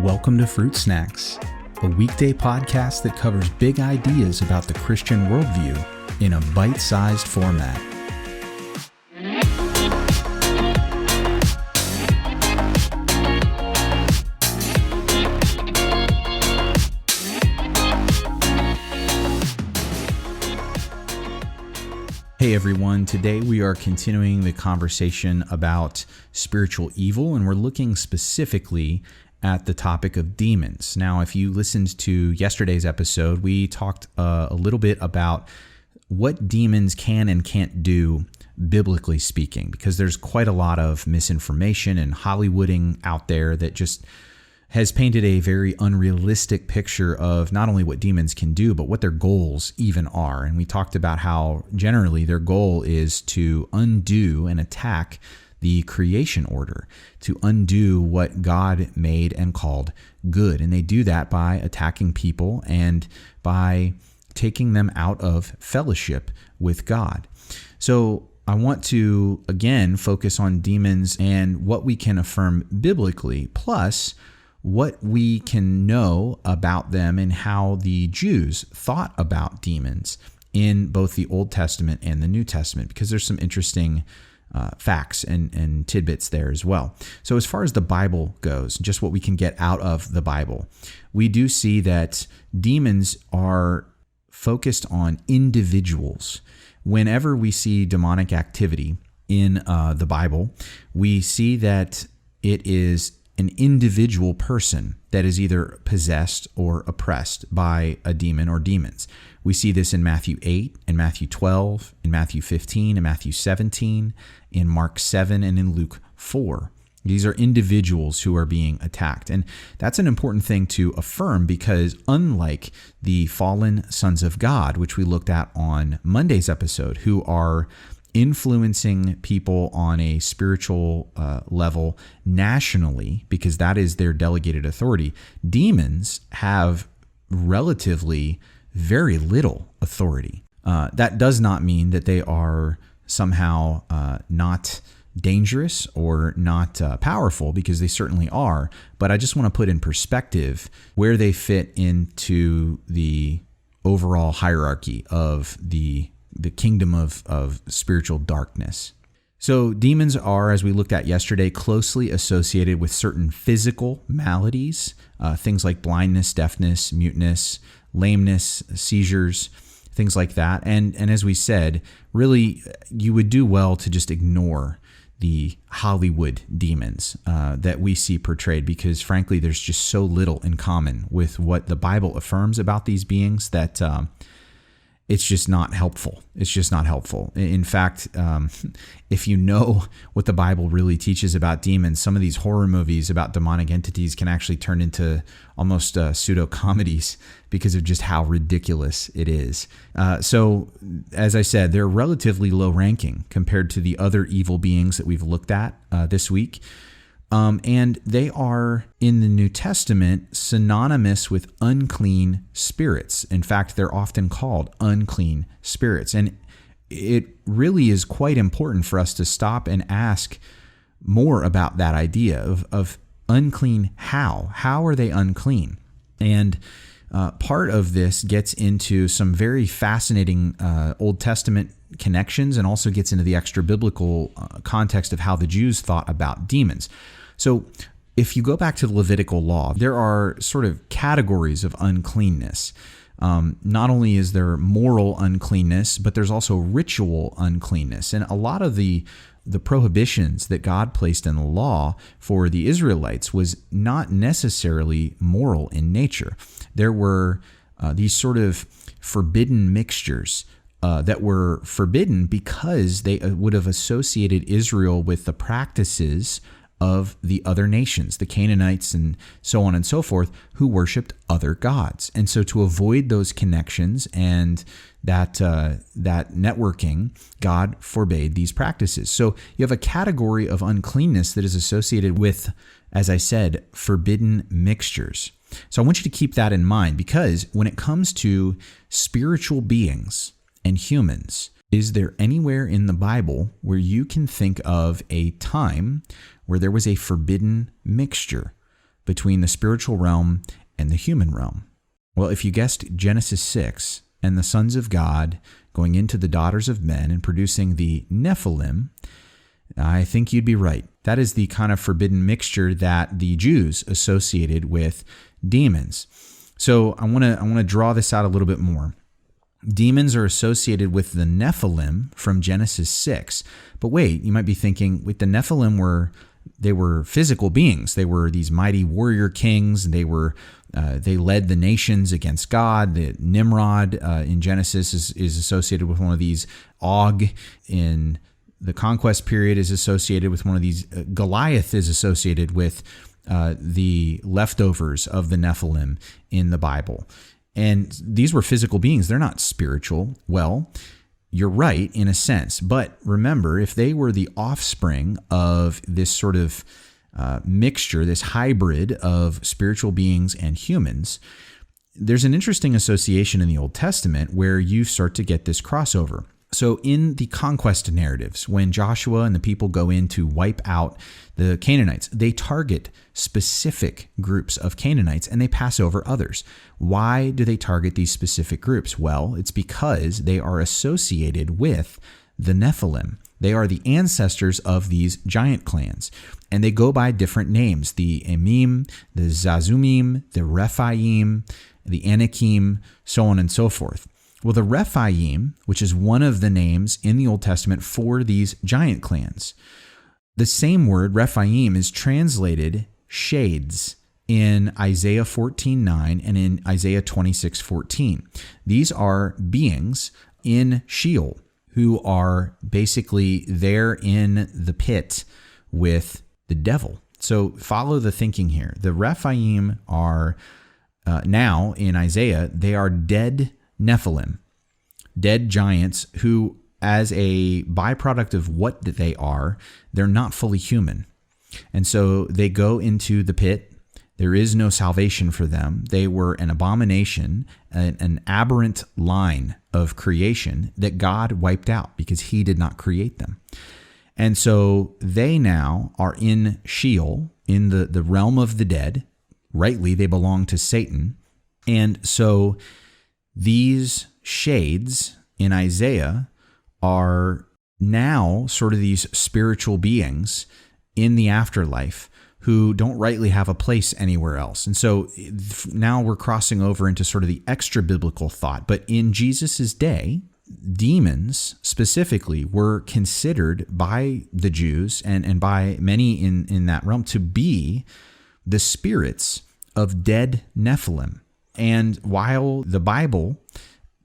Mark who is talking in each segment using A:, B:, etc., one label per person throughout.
A: Welcome to Fruit Snacks, a weekday podcast that covers big ideas about the Christian worldview in a bite-sized format. Hey everyone, today we are continuing the conversation about spiritual evil, and we're looking specifically at the topic of demons. Now, if you listened to yesterday's episode, we talked a little bit about what demons can and can't do, biblically speaking, because there's quite a lot of misinformation and Hollywooding out there that just has painted a very unrealistic picture of not only what demons can do, but what their goals even are. And we talked about how generally their goal is to undo and attack the creation order, to undo what God made and called good. And they do that by attacking people and by taking them out of fellowship with God. So I want to, again, focus on demons and what we can affirm biblically, plus what we can know about them and how the Jews thought about demons in both the Old Testament and the New Testament, because there's some interesting facts and tidbits there as well. So as far as the Bible goes, just what we can get out of the Bible, we do see that demons are focused on individuals. Whenever we see demonic activity in the Bible, we see that it is an individual person that is either possessed or oppressed by a demon or demons. We see this in Matthew 8, in Matthew 12, in Matthew 15, in Matthew 17, in Mark 7, and in Luke 4. These are individuals who are being attacked. And that's an important thing to affirm, because unlike the fallen sons of God, which we looked at on Monday's episode, who are influencing people on a spiritual level nationally, because that is their delegated authority, demons have relatively very little authority. That does not mean that they are somehow not dangerous or not powerful, because they certainly are. But I just want to put in perspective where they fit into the overall hierarchy of the kingdom of spiritual darkness. So demons are, as we looked at yesterday, closely associated with certain physical maladies, things like blindness, deafness, muteness, lameness, seizures, things like that. And as we said, really, you would do well to just ignore the Hollywood demons that we see portrayed, because frankly, there's just so little in common with what the Bible affirms about these beings that it's just not helpful. It's just not helpful. In fact, if you know what the Bible really teaches about demons, some of these horror movies about demonic entities can actually turn into almost pseudo-comedies because of just how ridiculous it is. So, as I said, they're relatively low-ranking compared to the other evil beings that we've looked at this week. And they are, in the New Testament, synonymous with unclean spirits. In fact, they're often called unclean spirits. And it really is quite important for us to stop and ask more about that idea of unclean. How are they unclean? And part of this gets into some very fascinating Old Testament connections, and also gets into the extra biblical context of how the Jews thought about demons. So if you go back to the Levitical law, there are sort of categories of uncleanness. Not only is there moral uncleanness, but there's also ritual uncleanness. And a lot of the prohibitions that God placed in the law for the Israelites was not necessarily moral in nature. There were these sort of forbidden mixtures that were forbidden because they would have associated Israel with the practices of the other nations, the Canaanites and so on and so forth, who worshiped other gods. And so to avoid those connections and that networking, God forbade these practices. So you have a category of uncleanness that is associated with, as I said, forbidden mixtures. So I want you to keep that in mind, because when it comes to spiritual beings and humans, is there anywhere in the Bible where you can think of a time where there was a forbidden mixture between the spiritual realm and the human realm? Well, if you guessed Genesis 6 and the sons of God going into the daughters of men and producing the Nephilim, I think you'd be right. That is the kind of forbidden mixture that the Jews associated with demons. So I want to draw this out a little bit more. Demons are associated with the Nephilim from Genesis 6. But wait, you might be thinking, wait, the Nephilim were physical beings. They were these mighty warrior kings. They led the nations against God. The Nimrod in Genesis is associated with one of these. Og in the conquest period is associated with one of these. Goliath is associated with the leftovers of the Nephilim in the Bible. And these were physical beings. They're not spiritual. Well, you're right in a sense. But remember, if they were the offspring of this sort of mixture, this hybrid of spiritual beings and humans, there's an interesting association in the Old Testament where you start to get this crossover. So in the conquest narratives, when Joshua and the people go in to wipe out the Canaanites, they target specific groups of Canaanites and they pass over others. Why do they target these specific groups? Well, it's because they are associated with the Nephilim. They are the ancestors of these giant clans, and they go by different names: the Emim, the Zazumim, the Rephaim, the Anakim, so on and so forth. Well, the Rephaim, which is one of the names in the Old Testament for these giant clans, the same word, Rephaim, is translated shades in Isaiah 14:9 and in Isaiah 26:14. These are beings in Sheol who are basically there in the pit with the devil. So follow the thinking here. The Rephaim are now in Isaiah, they are dead Nephilim, dead giants who, as a byproduct of what they are, they're not fully human. And so they go into the pit. There is no salvation for them. They were an abomination, an aberrant line of creation that God wiped out because he did not create them. And so they now are in Sheol, in the realm of the dead. Rightly, they belong to Satan. And so these shades in Isaiah are now sort of these spiritual beings in the afterlife who don't rightly have a place anywhere else. And so now we're crossing over into sort of the extra biblical thought. But in Jesus's day, demons specifically were considered by the Jews and by many in that realm to be the spirits of dead Nephilim. And while the Bible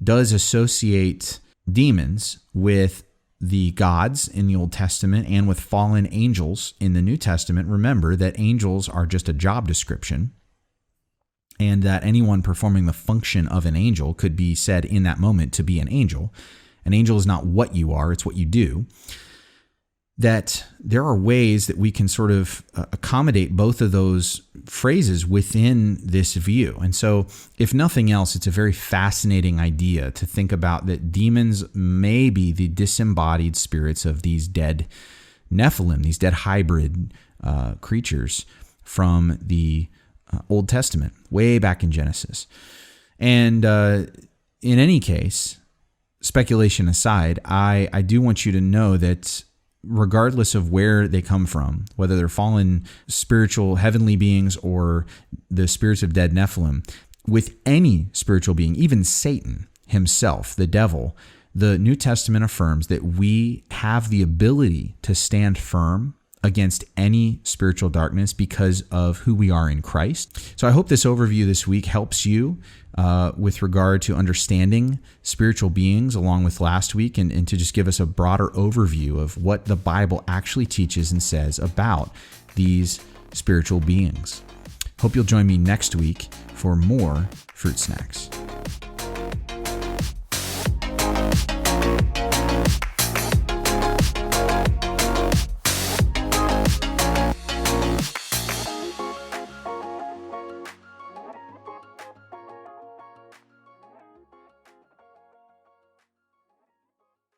A: does associate demons with the gods in the Old Testament and with fallen angels in the New Testament, remember that angels are just a job description, and that anyone performing the function of an angel could be said in that moment to be an angel. An angel is not what you are, it's what you do. That there are ways that we can sort of accommodate both of those phrases within this view. And so, if nothing else, it's a very fascinating idea to think about that demons may be the disembodied spirits of these dead Nephilim, these dead hybrid creatures from the Old Testament, way back in Genesis. And in any case, speculation aside, I do want you to know that regardless of where they come from, whether they're fallen spiritual heavenly beings or the spirits of dead Nephilim, with any spiritual being, even Satan himself, the devil, the New Testament affirms that we have the ability to stand firm against any spiritual darkness because of who we are in Christ. So I hope this overview this week helps you with regard to understanding spiritual beings along with last week, and to just give us a broader overview of what the Bible actually teaches and says about these spiritual beings. Hope you'll join me next week for more Fruit Snacks.